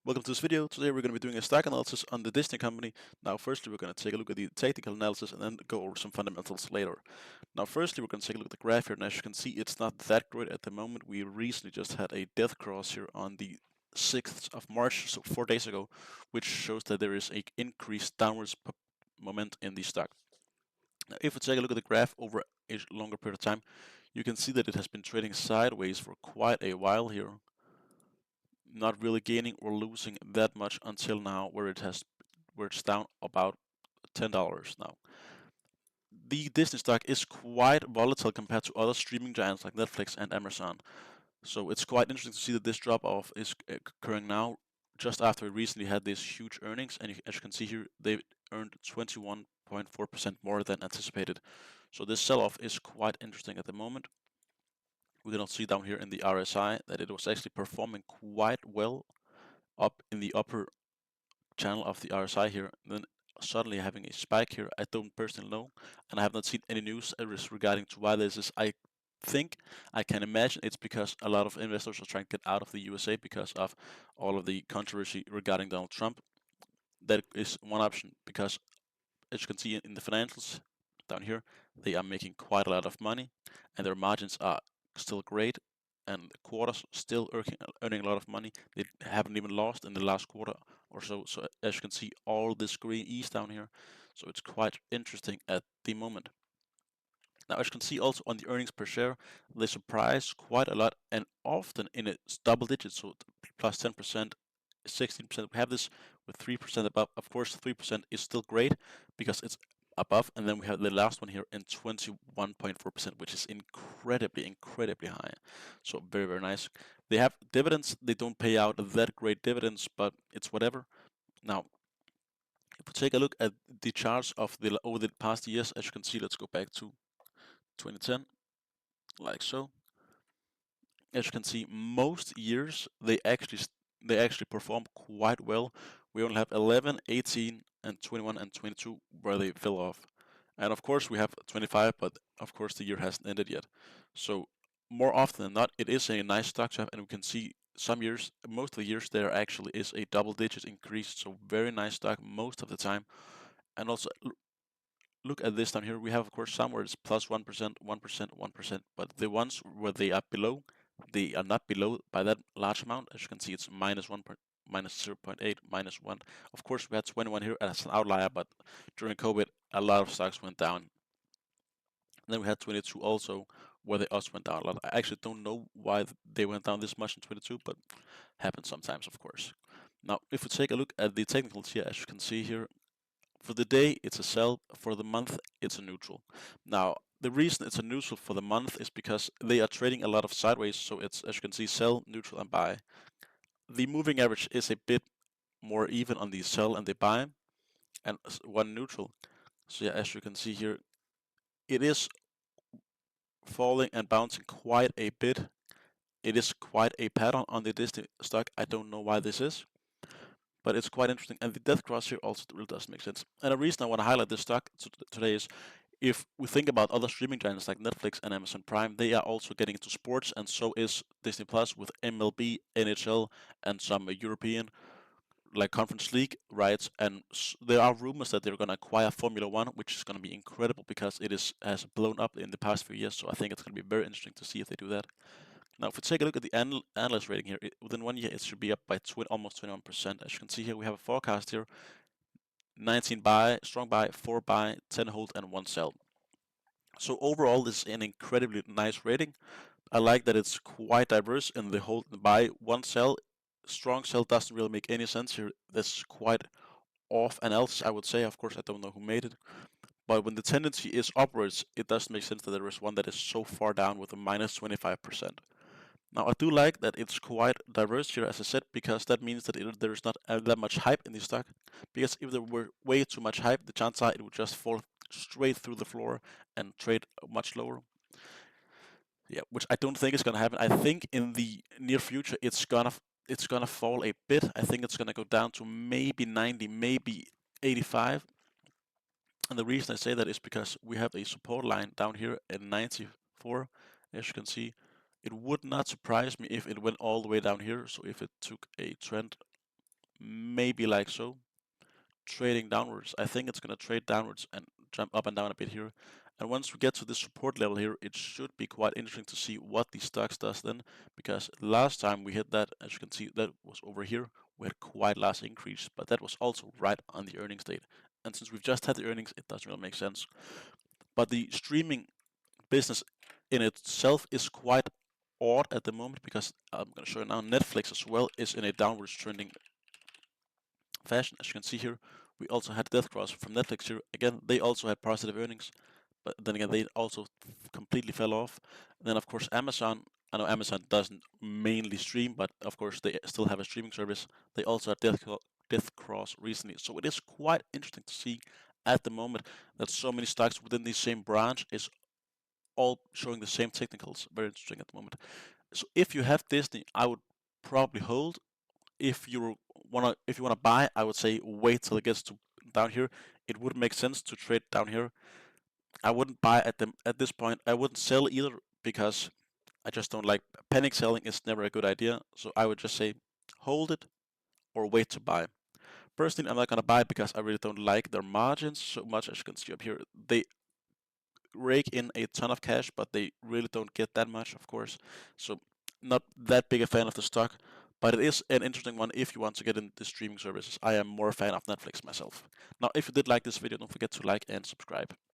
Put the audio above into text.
Welcome to this video. Today we're going to be doing a stock analysis on the Disney company. Now firstly we're going to take a look at the technical analysis and then go over some fundamentals later. Now firstly we're going to take a look at the graph here, and as you can see it's not that great at the moment. We recently just had a death cross here on the 6th of March, so 4 days ago, which shows that there is a increased downwards moment in the stock. Now if we take a look at the graph over a longer period of time, you can see that it has been trading sideways for quite a while here, not really gaining or losing that much until now, where it's down about $10 now. The Disney stock is quite volatile compared to other streaming giants like Netflix and Amazon. So it's quite interesting to see that this drop off is occurring now just after we recently had these huge earnings, and as you can see here, they earned 21.4% more than anticipated. So this sell off is quite interesting at the moment. We can also see down here in the RSI that it was actually performing quite well up in the upper channel of the RSI here, and then suddenly having a spike here. I don't personally know, and I have not seen any news regarding to why this is. I can imagine it's because a lot of investors are trying to get out of the USA because of all of the controversy regarding Donald Trump. That is one option, because as you can see in the financials down here, they are making quite a lot of money and their margins are still great, and the quarters still earning a lot of money. They haven't even lost in the last quarter or so. So as you can see, all this green is down here. So it's quite interesting at the moment. Now, as you can see also on the earnings per share, they surprise quite a lot and often in its double digits, so plus 10%, 16%. We have this with 3% above. Of course, 3% is still great because it's above, and then we have the last one here in 21.4%, which is incredibly high. So very nice. They have dividends. They don't pay out that great dividends, but it's whatever. Now, if we take a look at the charts of the over the past years, as you can see, let's go back to 2010, like so. As you can see, most years they actually perform quite well. We only have 11, 18, and 21 and 22 where they fell off. And of course we have 25, but of course the year hasn't ended yet. So more often than not, it is a nice stock to have, and we can see some years, most of the years, there actually is a double-digit increase. So very nice stock most of the time. And also look at this down here. We have, of course, some where it's plus 1%, 1%, 1%, but the ones where they are below, they are not below by that large amount. As you can see, it's minus 1, minus 0.8, minus 1. Of course, we had 21 here as an outlier, but during COVID, a lot of stocks went down. And then we had 22 also, where they also went down a lot. I actually don't know why they went down this much in 22, but happens sometimes, of course. Now, if we take a look at the technicals here, as you can see here, for the day, it's a sell. For the month, it's a neutral. Now, the reason it's a neutral for the month is because they are trading a lot of sideways. So it's, as you can see, sell, neutral, and buy. The moving average is a bit more even on the sell and the buy, and one neutral. So yeah, as you can see here, it is falling and bouncing quite a bit. It is quite a pattern on the Disney stock. I don't know why this is, but it's quite interesting. And the death cross here also really does make sense. And the reason I want to highlight this stock today is, if we think about other streaming giants like Netflix and Amazon Prime, they are also getting into sports, and so is Disney Plus with MLB, NHL, and some European like Conference League rights. And there are rumors that they're going to acquire Formula One, which is going to be incredible because it has blown up in the past few years. So I think it's going to be very interesting to see if they do that. Now, if we take a look at the analyst rating here, within 1 year, it should be up by almost 21%. As you can see here, we have a forecast here: 19 buy, strong buy, 4 buy, 10 hold, and 1 sell. So overall, this is an incredibly nice rating. I like that it's quite diverse in the hold and buy, 1 sell. Strong sell doesn't really make any sense here. That's quite off analysis, I would say. Of course, I don't know who made it. But when the tendency is upwards, it doesn't make sense that there is one that is so far down with a minus 25%. Now, I do like that it's quite diverse here, as I said, because that means that there is not that much hype in the stock. Because if there were way too much hype, the chance are it would just fall straight through the floor and trade much lower. Yeah, which I don't think is gonna happen. I think in the near future it's gonna fall a bit. I think it's gonna go down to maybe 90, maybe 85. And the reason I say that is because we have a support line down here at 94. As you can see, it would not surprise me if it went all the way down here. So if it took a trend maybe like so, trading downwards. I think it's going to trade downwards and jump up and down a bit here. And once we get to this support level here, it should be quite interesting to see what the stocks does then, because last time we hit that, as you can see, that was over here. We had quite large increase, but that was also right on the earnings date. And since we've just had the earnings, it doesn't really make sense. But the streaming business in itself is quite odd at the moment, because I'm going to show you now, Netflix as well is in a downwards trending fashion. As you can see here, we also had Deathcross from Netflix here. Again, they also had positive earnings, but then again, they also completely fell off. And then, of course, Amazon. I know Amazon doesn't mainly stream, but of course, they still have a streaming service. They also had Deathcross recently. So it is quite interesting to see at the moment that so many stocks within the same branch is all showing the same technicals. Very interesting at the moment. So if you have Disney, I would probably hold. If you wanna buy, I would say wait till it gets to down here. It would make sense to trade down here. I wouldn't buy at this point. I wouldn't sell either, because I just don't like panic selling. Is never a good idea. So I would just say hold it or wait to buy. Personally, I'm not gonna buy because I really don't like their margins so much. As you can see up here, they rake in a ton of cash, but they really don't get that much, of course. So not that big a fan of the stock, but it is an interesting one if you want to get into streaming services. I am more a fan of Netflix myself. Now, if you did like this video, don't forget to like and subscribe.